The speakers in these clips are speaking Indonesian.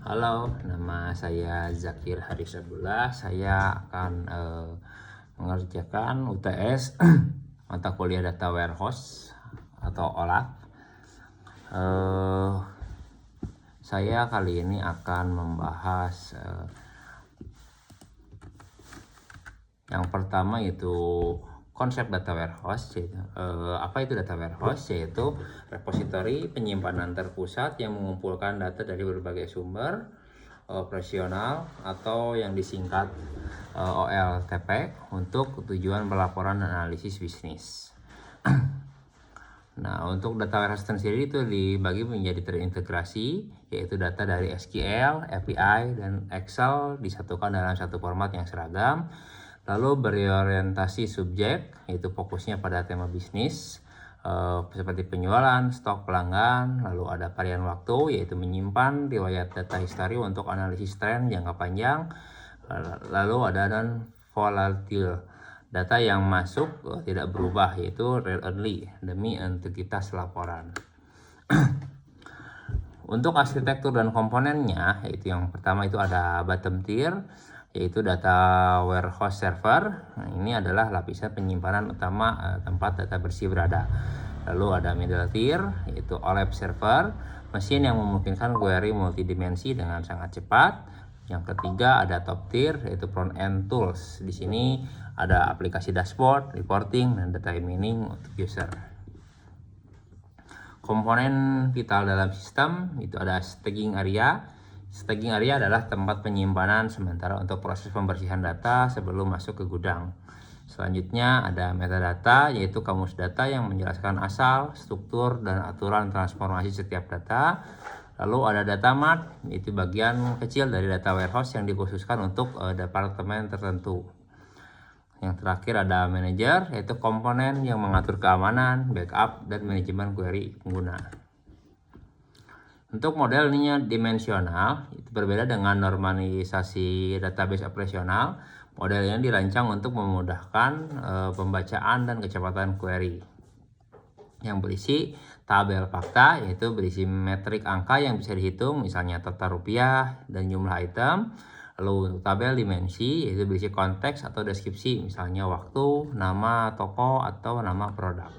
Halo, nama saya Zakir Haris Abdullah. Saya akan mengerjakan UTS mata kuliah Data Warehouse atau OLAP. Saya kali ini akan membahas yang pertama yaitu konsep data warehouse. Apa itu data warehouse? Yaitu repositori penyimpanan terpusat yang mengumpulkan data dari berbagai sumber operasional atau yang disingkat OLTP untuk tujuan pelaporan dan analisis bisnis. Nah, untuk data warehouse sendiri itu dibagi menjadi terintegrasi, yaitu data dari SQL, API, dan Excel disatukan dalam satu format yang seragam. Lalu berorientasi subjek, yaitu fokusnya pada tema bisnis, seperti penjualan, stok pelanggan. Lalu ada varian waktu, yaitu menyimpan riwayat data histori untuk analisis tren jangka panjang. Lalu ada non volatile, data yang masuk tidak berubah, yaitu read only demi integritas laporan. Untuk arsitektur dan komponennya, yaitu yang pertama itu ada bottom tier, yaitu data warehouse server. Nah, ini adalah lapisan penyimpanan utama tempat data bersih berada. Lalu ada middle tier, yaitu OLAP server, mesin yang memungkinkan query multidimensi dengan sangat cepat. Yang ketiga ada top tier, yaitu front end tools. Di sini ada aplikasi dashboard, reporting, dan data mining untuk user. Komponen vital dalam sistem itu ada staging area. Staging area adalah tempat penyimpanan sementara untuk proses pembersihan data sebelum masuk ke gudang. Selanjutnya ada metadata, yaitu kamus data yang menjelaskan asal, struktur, dan aturan transformasi setiap data. Lalu ada data mart, yaitu bagian kecil dari data warehouse yang dikhususkan untuk departemen tertentu. Yang terakhir ada manager, yaitu komponen yang mengatur keamanan, backup, dan manajemen query pengguna. Untuk modelnya dimensional, itu berbeda dengan normalisasi database operasional. Modelnya dirancang untuk memudahkan pembacaan dan kecepatan query. Yang berisi tabel fakta, yaitu berisi metrik angka yang bisa dihitung, misalnya total rupiah dan jumlah item. Lalu tabel dimensi, yaitu berisi konteks atau deskripsi, misalnya waktu, nama toko, atau nama produk.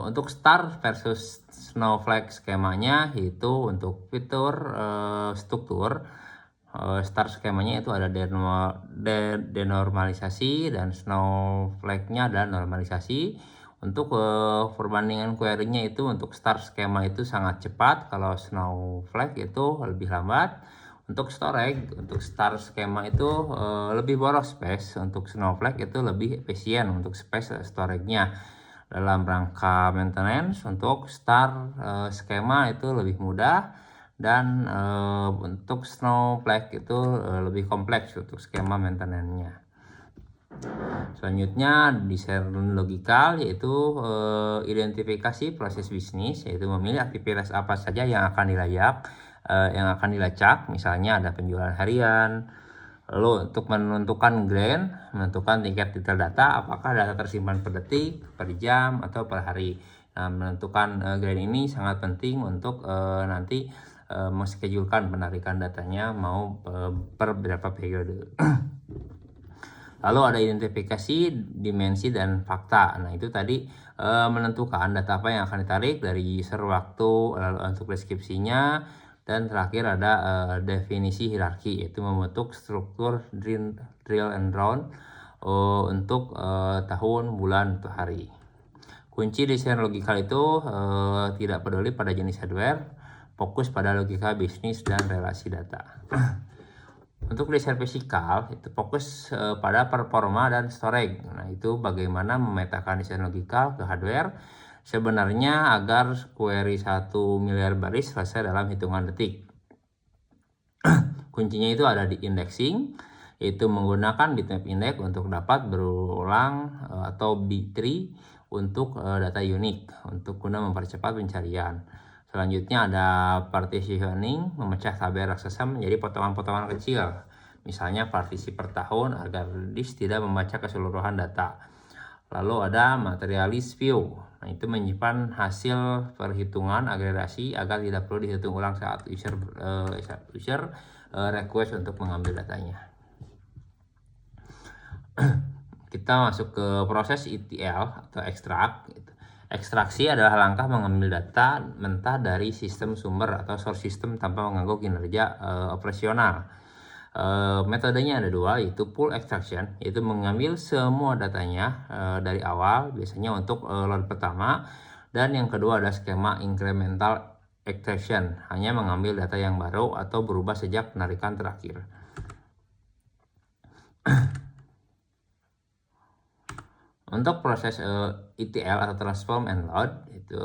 Untuk star versus snowflake skemanya, yaitu untuk fitur struktur, star skemanya itu ada denormalisasi dan snowflake-nya ada normalisasi. Untuk perbandingan query-nya itu untuk star skema itu sangat cepat, kalau snowflake itu lebih lambat. Untuk storage, untuk star skema itu lebih boros space, untuk snowflake itu lebih efisien untuk space storage-nya. Dalam rangka maintenance, untuk star skema itu lebih mudah, dan untuk snowflake itu lebih kompleks untuk skema maintenance-nya. Selanjutnya desain logikal, yaitu identifikasi proses bisnis, yaitu memilih aktivitas apa saja yang akan dilacak, misalnya ada penjualan harian. Lalu untuk menentukan grade, menentukan tingkat detail data, apakah data tersimpan per detik, per jam, atau per hari. Nah, menentukan grade ini sangat penting untuk nanti menschedulekan penarikan datanya mau per berapa periode. Lalu ada identifikasi, dimensi, dan fakta. Nah, itu tadi menentukan data apa yang akan ditarik dari user, waktu, lalu untuk deskripsinya. Dan terakhir ada definisi hierarki, yaitu membentuk struktur drill and round untuk tahun, bulan, atau hari. Kunci desain logikal itu tidak peduli pada jenis hardware, fokus pada logika bisnis dan relasi data. Untuk desain fisikal itu fokus pada performa dan storage. Nah, itu bagaimana memetakan desain logikal ke hardware sebenarnya agar query 1 miliar baris selesai dalam hitungan detik. Kuncinya itu ada di indexing, yaitu menggunakan bitmap index untuk dapat berulang atau B-tree untuk data unik untuk guna mempercepat pencarian. Selanjutnya ada partitioning, memecah tabel raksasa menjadi potongan-potongan kecil, misalnya partisi per tahun agar disk tidak membaca keseluruhan data. Lalu ada materialist view, Nah, itu menyimpan hasil perhitungan agregasi agar tidak perlu dihitung ulang saat user request untuk mengambil datanya. Kita masuk ke proses ETL atau ekstrak. Ekstraksi adalah langkah mengambil data mentah dari sistem sumber atau source system tanpa mengganggu kinerja operasional. Metodenya ada dua, yaitu full extraction, yaitu mengambil semua datanya dari awal, biasanya untuk load pertama, dan yang kedua ada skema incremental extraction, hanya mengambil data yang baru atau berubah sejak penarikan terakhir. Untuk proses ETL atau transform and load, itu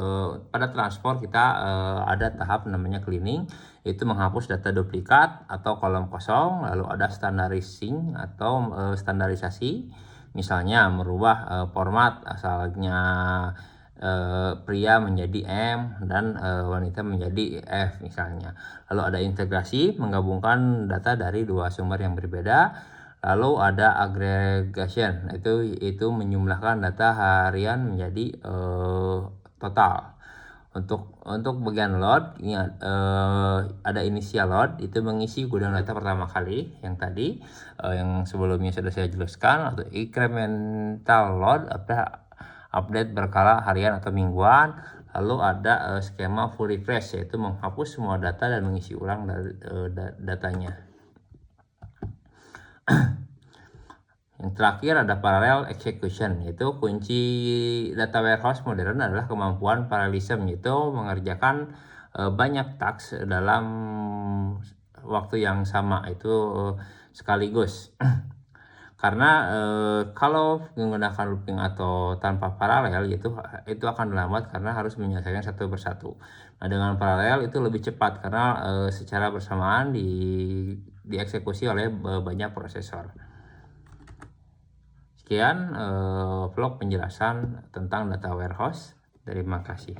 pada transform kita ada tahap namanya cleaning, yaitu menghapus data duplikat atau kolom kosong. Lalu ada standarizing atau standarisasi, misalnya merubah format asalnya pria menjadi M dan wanita menjadi F misalnya. Lalu ada integrasi, menggabungkan data dari dua sumber yang berbeda. Lalu ada aggregation, itu menjumlahkan data harian menjadi total. Untuk bagian load ini ada initial load, itu mengisi gudang data pertama kali yang tadi yang sebelumnya sudah saya jelaskan. Atau incremental load, update berkala harian atau mingguan. Lalu ada skema full refresh, yaitu menghapus semua data dan mengisi ulang dari datanya. Yang terakhir ada parallel execution, yaitu kunci data warehouse modern adalah kemampuan parallelism, yaitu mengerjakan banyak task dalam waktu yang sama, itu sekaligus. Karena kalau menggunakan looping atau tanpa paralel, itu akan lambat karena harus menyelesaikan satu persatu. Nah, dengan paralel itu lebih cepat karena secara bersamaan dieksekusi oleh banyak prosesor. Sekian vlog penjelasan tentang data warehouse. Terima kasih.